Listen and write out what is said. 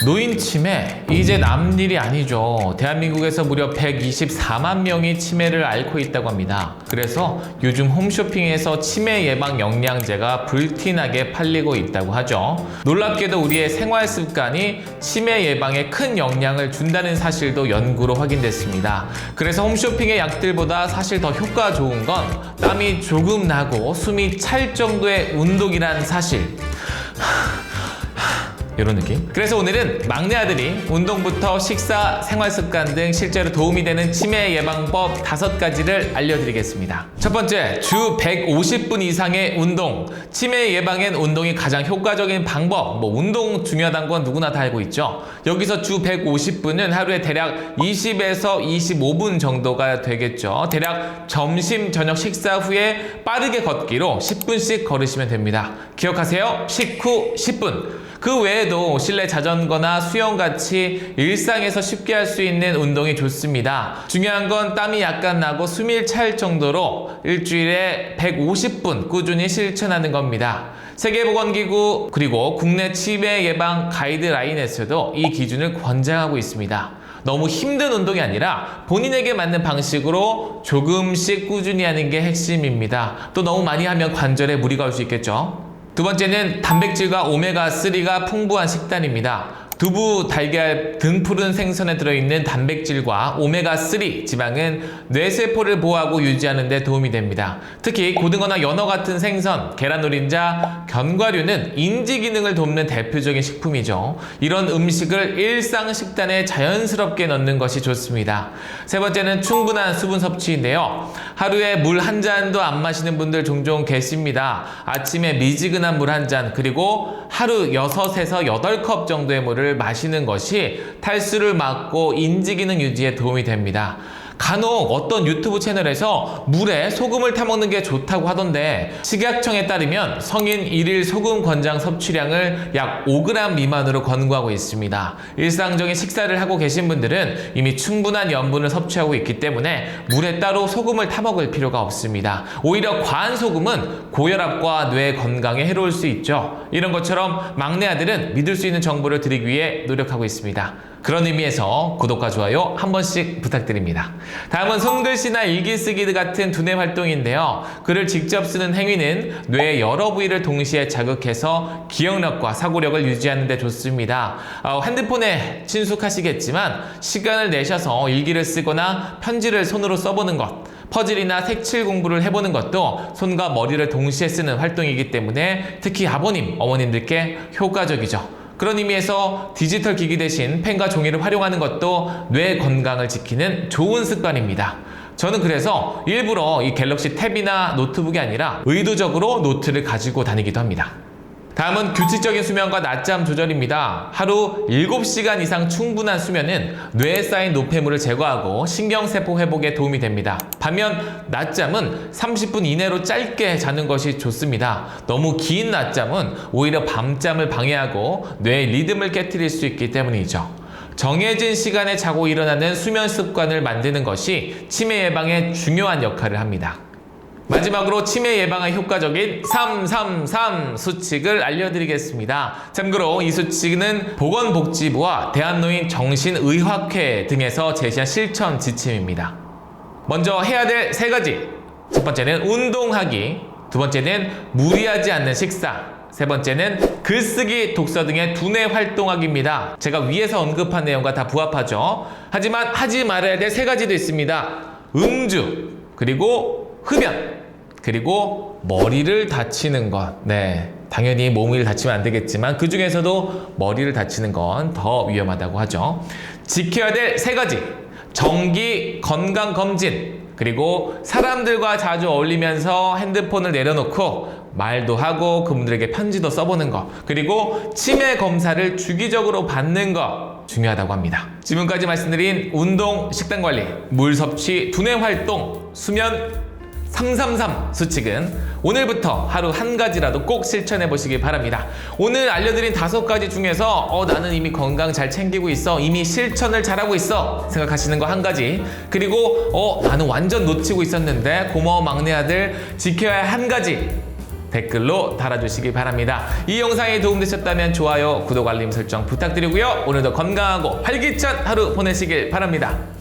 노인 치매, 이제 남일이 아니죠. 대한민국에서 무려 124만 명이 치매를 앓고 있다고 합니다. 그래서 요즘 홈쇼핑에서 치매 예방 영양제가 불티나게 팔리고 있다고 하죠. 놀랍게도 우리의 생활 습관이 치매 예방에 큰 영향을 준다는 사실도 연구로 확인됐습니다. 그래서 홈쇼핑의 약들보다 사실 더 효과 좋은 건 땀이 조금 나고 숨이 찰 정도의 운동이란 사실. 이런 느낌? 그래서 오늘은 막내 아들이 운동부터 식사, 생활습관 등 실제로 도움이 되는 치매 예방법 5가지를 알려드리겠습니다. 첫 번째, 주 150분 이상의 운동. 치매 예방엔 운동이 가장 효과적인 방법. 운동 중요하다는 건 누구나 다 알고 있죠. 여기서 주 150분은 하루에 대략 20에서 25분 정도가 되겠죠. 대략 점심, 저녁 식사 후에 빠르게 걷기로 10분씩 걸으시면 됩니다. 기억하세요. 식후 10분. 그 외에도 실내 자전거나 수영같이 일상에서 쉽게 할 수 있는 운동이 좋습니다. 중요한 건 땀이 약간 나고 숨이 찰 정도로 일주일에 150분 꾸준히 실천하는 겁니다. 세계보건기구 그리고 국내 치매 예방 가이드라인에서도 이 기준을 권장하고 있습니다. 너무 힘든 운동이 아니라 본인에게 맞는 방식으로 조금씩 꾸준히 하는 게 핵심입니다. 또 너무 많이 하면 관절에 무리가 올 수 있겠죠. 두 번째는 단백질과 오메가3가 풍부한 식단입니다. 두부, 달걀, 등푸른 생선에 들어있는 단백질과 오메가3 지방은 뇌세포를 보호하고 유지하는 데 도움이 됩니다. 특히 고등어나 연어 같은 생선, 계란 노른자, 견과류는 인지 기능을 돕는 대표적인 식품이죠. 이런 음식을 일상 식단에 자연스럽게 넣는 것이 좋습니다. 세 번째는 충분한 수분 섭취인데요. 하루에 물 한 잔도 안 마시는 분들 종종 계십니다. 아침에 미지근한 물 한 잔, 그리고 하루 6에서 8컵 정도의 물을 마시는 것이 탈수를 막고 인지기능 유지에 도움이 됩니다. 간혹 어떤 유튜브 채널에서 물에 소금을 타먹는 게 좋다고 하던데 식약청에 따르면 성인 1일 소금 권장 섭취량을 약 5g 미만으로 권고하고 있습니다. 일상적인 식사를 하고 계신 분들은 이미 충분한 염분을 섭취하고 있기 때문에 물에 따로 소금을 타먹을 필요가 없습니다. 오히려 과한 소금은 고혈압과 뇌 건강에 해로울 수 있죠. 이런 것처럼 막내 아들은 믿을 수 있는 정보를 드리기 위해 노력하고 있습니다. 그런 의미에서 구독과 좋아요 한 번씩 부탁드립니다. 다음은 손글씨나 일기쓰기 같은 두뇌 활동인데요. 글을 직접 쓰는 행위는 뇌의 여러 부위를 동시에 자극해서 기억력과 사고력을 유지하는 데 좋습니다. 핸드폰에 친숙하시겠지만 시간을 내셔서 일기를 쓰거나 편지를 손으로 써보는 것, 퍼즐이나 색칠 공부를 해보는 것도 손과 머리를 동시에 쓰는 활동이기 때문에 특히 아버님, 어머님들께 효과적이죠. 그런 의미에서 디지털 기기 대신 펜과 종이를 활용하는 것도 뇌 건강을 지키는 좋은 습관입니다. 저는 그래서 일부러 이 갤럭시 탭이나 노트북이 아니라 의도적으로 노트를 가지고 다니기도 합니다. 다음은 규칙적인 수면과 낮잠 조절입니다. 하루 7시간 이상 충분한 수면은 뇌에 쌓인 노폐물을 제거하고 신경세포 회복에 도움이 됩니다. 반면 낮잠은 30분 이내로 짧게 자는 것이 좋습니다. 너무 긴 낮잠은 오히려 밤잠을 방해하고 뇌의 리듬을 깨트릴 수 있기 때문이죠. 정해진 시간에 자고 일어나는 수면 습관을 만드는 것이 치매 예방에 중요한 역할을 합니다. 마지막으로 치매 예방에 효과적인 333 수칙을 알려드리겠습니다. 참고로 이 수칙은 보건복지부와 대한노인 정신의학회 등에서 제시한 실천 지침입니다. 먼저 해야 될 3가지. 첫 번째는 운동하기, 두 번째는 무리하지 않는 식사, 세 번째는 글쓰기, 독서 등의 두뇌 활동하기입니다. 제가 위에서 언급한 내용과 다 부합하죠. 하지만 하지 말아야 될 3가지도 있습니다. 음주, 그리고 흡연, 그리고 머리를 다치는 것. 네, 당연히 몸을 다치면 안 되겠지만 그 중에서도 머리를 다치는 건 더 위험하다고 하죠. 지켜야 될 3가지. 정기 건강검진, 그리고 사람들과 자주 어울리면서 핸드폰을 내려놓고 말도 하고 그분들에게 편지도 써보는 것, 그리고 치매 검사를 주기적으로 받는 것 중요하다고 합니다. 지금까지 말씀드린 운동, 식단관리, 물 섭취, 두뇌 활동, 수면, 333 수칙은 오늘부터 하루 한 가지라도 꼭 실천해 보시기 바랍니다. 오늘 알려드린 5가지 중에서 나는 이미 건강 잘 챙기고 있어, 이미 실천을 잘하고 있어 생각하시는 거 한 가지, 그리고 나는 완전 놓치고 있었는데 고마워 막내 아들 지켜야 할 한 가지, 댓글로 달아주시기 바랍니다. 이 영상이 도움되셨다면 좋아요, 구독, 알림 설정 부탁드리고요. 오늘도 건강하고 활기찬 하루 보내시길 바랍니다.